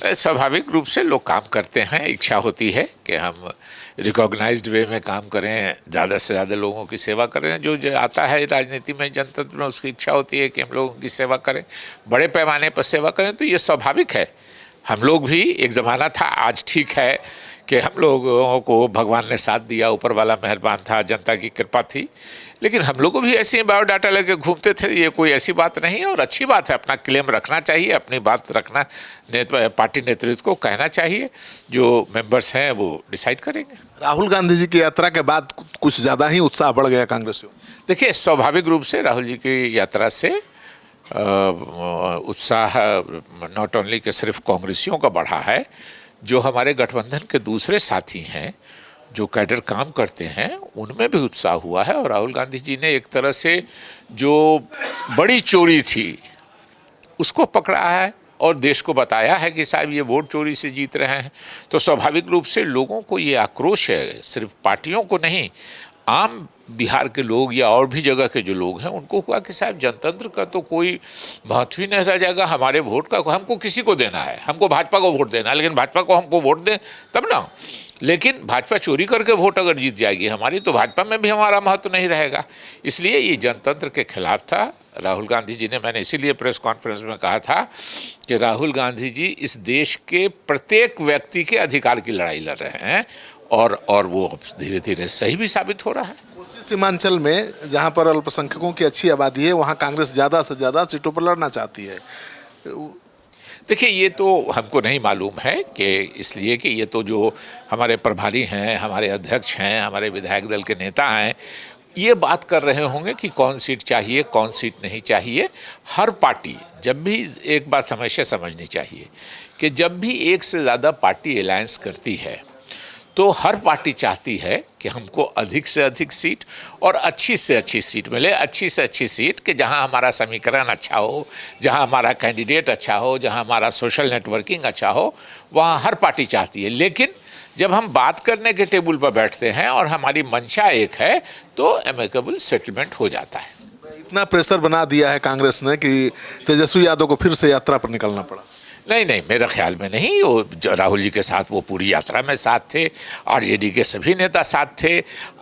स्वाभाविक रूप से लोग काम करते हैं, इच्छा होती है कि हम रिकॉग्नाइज्ड वे में काम करें, ज़्यादा से ज़्यादा लोगों की सेवा करें। जो आता है राजनीति में, जनतंत्र में, उसकी इच्छा होती है कि हम लोगों की सेवा करें, बड़े पैमाने पर सेवा करें, तो ये स्वाभाविक है। हम लोग भी, एक ज़माना था, आज ठीक है कि हम लोगों को भगवान ने साथ दिया, ऊपर वाला मेहरबान था, जनता की कृपा थी, लेकिन हम लोग को भी ऐसे ही बायोडाटा लेके घूमते थे। ये कोई ऐसी बात नहीं है और अच्छी बात है, अपना क्लेम रखना चाहिए, अपनी बात रखना, पार्टी नेतृत्व को कहना चाहिए, जो मेंबर्स हैं वो डिसाइड करेंगे। राहुल गांधी जी की यात्रा के बाद कुछ ज़्यादा ही उत्साह बढ़ गया कांग्रेसियों। देखिए, स्वाभाविक रूप से राहुल जी की यात्रा से उत्साह नॉट ओनली कि सिर्फ कांग्रेसियों का बढ़ा है, जो हमारे गठबंधन के दूसरे साथी हैं, जो कैडर काम करते हैं, उनमें भी उत्साह हुआ है। और राहुल गांधी जी ने एक तरह से जो बड़ी चोरी थी उसको पकड़ा है और देश को बताया है कि साहब ये वोट चोरी से जीत रहे हैं। तो स्वाभाविक रूप से लोगों को ये आक्रोश है, सिर्फ पार्टियों को नहीं, आम बिहार के लोग या और भी जगह के जो लोग हैं, उनको हुआ कि साहब जनतंत्र का तो कोई महत्व ही नहीं रह जाएगा, हमारे वोट का हमको किसी को देना है, हमको भाजपा को वोट देना है, लेकिन भाजपा को हमको वोट दें तब ना। लेकिन भाजपा चोरी करके वोट अगर जीत जाएगी हमारी, तो भाजपा में भी हमारा महत्व नहीं रहेगा। इसलिए ये जनतंत्र के खिलाफ था। राहुल गांधी जी ने, मैंने इसीलिए प्रेस कॉन्फ्रेंस में कहा था कि राहुल गांधी जी इस देश के प्रत्येक व्यक्ति के अधिकार की लड़ाई लड़ रहे हैं, और वो धीरे धीरे सही भी साबित हो रहा है। कोसी सीमांचल में जहां पर अल्पसंख्यकों की अच्छी आबादी है, वहां कांग्रेस ज़्यादा से ज़्यादा सीटों पर लड़ना चाहती है। देखिए, ये तो हमको नहीं मालूम है कि, इसलिए कि ये तो जो हमारे प्रभारी हैं, हमारे अध्यक्ष हैं, हमारे विधायक दल के नेता हैं, ये बात कर रहे होंगे कि कौन सीट चाहिए, कौन सीट नहीं चाहिए। हर पार्टी, जब भी, एक बात हमेशा समझनी चाहिए कि जब भी एक से ज़्यादा पार्टी अलायंस करती है, तो हर पार्टी चाहती है कि हमको अधिक से अधिक सीट और अच्छी से अच्छी सीट मिले। अच्छी से अच्छी सीट कि जहां हमारा समीकरण अच्छा हो, जहां हमारा कैंडिडेट अच्छा हो, जहां हमारा सोशल नेटवर्किंग अच्छा हो, वहां हर पार्टी चाहती है। लेकिन जब हम बात करने के टेबल पर बैठते हैं और हमारी मंशा एक है, तो एमिकेबल सेटलमेंट हो जाता है। इतना प्रेशर बना दिया है कांग्रेस ने कि तेजस्वी यादव को फिर से यात्रा पर निकलना पड़ा। नहीं, मेरे ख्याल में नहीं। वो राहुल जी के साथ वो पूरी यात्रा में साथ थे, आरजेडी के सभी नेता साथ थे।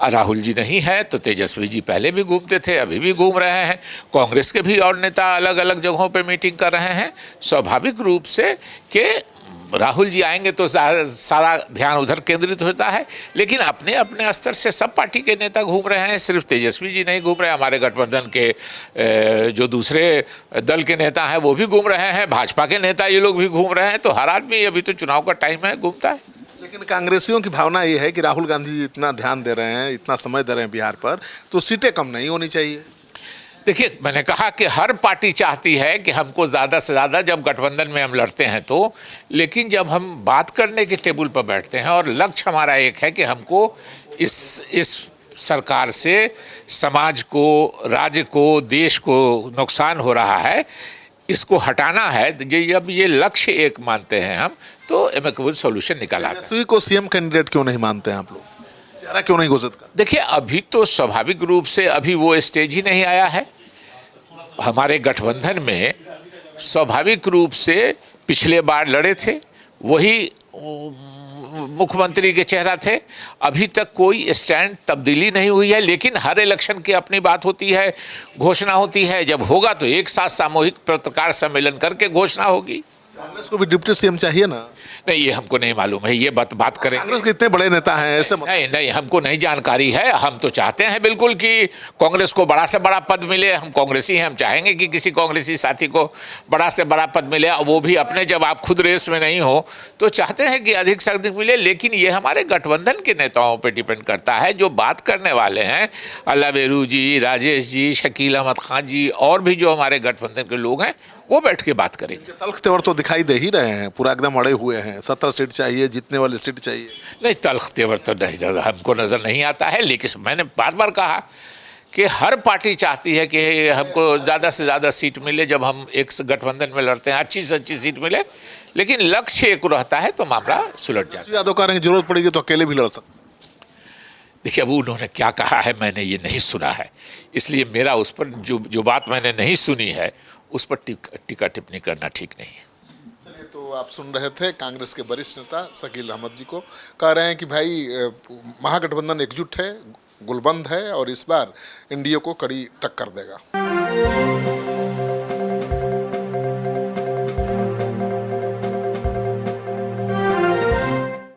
राहुल जी नहीं है तो तेजस्वी जी पहले भी घूमते थे, अभी भी घूम रहे हैं। कांग्रेस के भी और नेता अलग अलग जगहों पे मीटिंग कर रहे हैं। स्वाभाविक रूप से कि राहुल जी आएंगे तो सारा ध्यान उधर केंद्रित होता है, लेकिन अपने अपने स्तर से सब पार्टी के नेता घूम रहे हैं, सिर्फ तेजस्वी जी नहीं घूम रहे हैं। हमारे गठबंधन के जो दूसरे दल के नेता हैं वो भी घूम रहे हैं, भाजपा के नेता ये लोग भी घूम रहे हैं। तो हर आदमी, अभी तो चुनाव का टाइम है, घूमता है। लेकिन कांग्रेसियों की भावना ये है कि राहुल गांधी जी इतना ध्यान दे रहे हैं, इतना समय दे रहे हैं बिहार पर, तो सीटें कम नहीं होनी चाहिए। देखिए, मैंने कहा कि हर पार्टी चाहती है कि हमको ज़्यादा से ज़्यादा, जब गठबंधन में हम लड़ते हैं तो, लेकिन जब हम बात करने के टेबल पर बैठते हैं और लक्ष्य हमारा एक है कि हमको इस सरकार से समाज को, राज्य को, देश को नुकसान हो रहा है, इसको हटाना है, जब ये लक्ष्य एक मानते हैं हम, तो एमिकेबल सॉल्यूशन निकाला है। तेजस्वी को सीएम कैंडिडेट क्यों नहीं मानते हैं आप लोग? चेहरा क्यों नहीं घोषित कर? देखिए, अभी तो स्वाभाविक रूप से अभी वो स्टेज ही नहीं आया है। हमारे गठबंधन में स्वाभाविक रूप से पिछले बार लड़े थे, वही मुख्यमंत्री के चेहरा थे। अभी तक कोई स्टैंड तब्दीली नहीं हुई है, लेकिन हर इलेक्शन की अपनी बात होती है, घोषणा होती है। जब होगा तो एक साथ सामूहिक पत्रकार सम्मेलन करके घोषणा होगी। कांग्रेस को भी डिप्टी सीएम चाहिए ना? नहीं, ये हमको नहीं मालूम है, ये बात करें। कांग्रेस के इतने बड़े नेता हैं, ऐसे नहीं, हमको नहीं जानकारी है। हम तो चाहते हैं बिल्कुल कि कांग्रेस को बड़ा से बड़ा पद मिले। हम कांग्रेसी हैं, हम चाहेंगे कि किसी कांग्रेसी साथी को बड़ा से बड़ा पद मिले, वो भी अपने, जब आप खुद रेस में नहीं हो तो चाहते हैं कि अधिक से अधिक मिले। लेकिन ये हमारे गठबंधन के नेताओं पर डिपेंड करता है, जो बात करने वाले हैं, अल्लाह बेरू जी, राजेश जी, शकील अहमद खान जी, और भी जो हमारे गठबंधन के लोग हैं, वो बैठ के बात करेंगे। तल्ख तेवर तो दिखाई दे ही रहे हैं, पूरा एकदम अड़े हुए हैं। 17 सीट चाहिए, जीतने वाली सीट चाहिए। नहीं, तल्ख तेवर तो हमको नज़र नहीं आता है। लेकिन मैंने बार बार कहा कि हर पार्टी चाहती है कि हमको ज़्यादा से ज़्यादा सीट मिले। जब हम एक गठबंधन में लड़ते हैं, अच्छी से अच्छी सीट मिले, लेकिन लक्ष्य एक रहता है तो मामला सुलझ जाता है। यादव कह रहे हैं जरूरत पड़ेगी तो अकेले भी लड़ सकते। देखिए, अब उन्होंने क्या कहा है मैंने ये नहीं सुना है, इसलिए मेरा उस पर जो बात मैंने नहीं सुनी है उस पर टीका टिप्पणी करना ठीक नहीं है। चलिए, तो तो आप सुन रहे थे कांग्रेस के वरिष्ठ नेता शकील अहमद जी को, कह रहे हैं कि भाई महागठबंधन एकजुट है, गुलबंद है और इस बार एनडीए को कड़ी टक्कर देगा।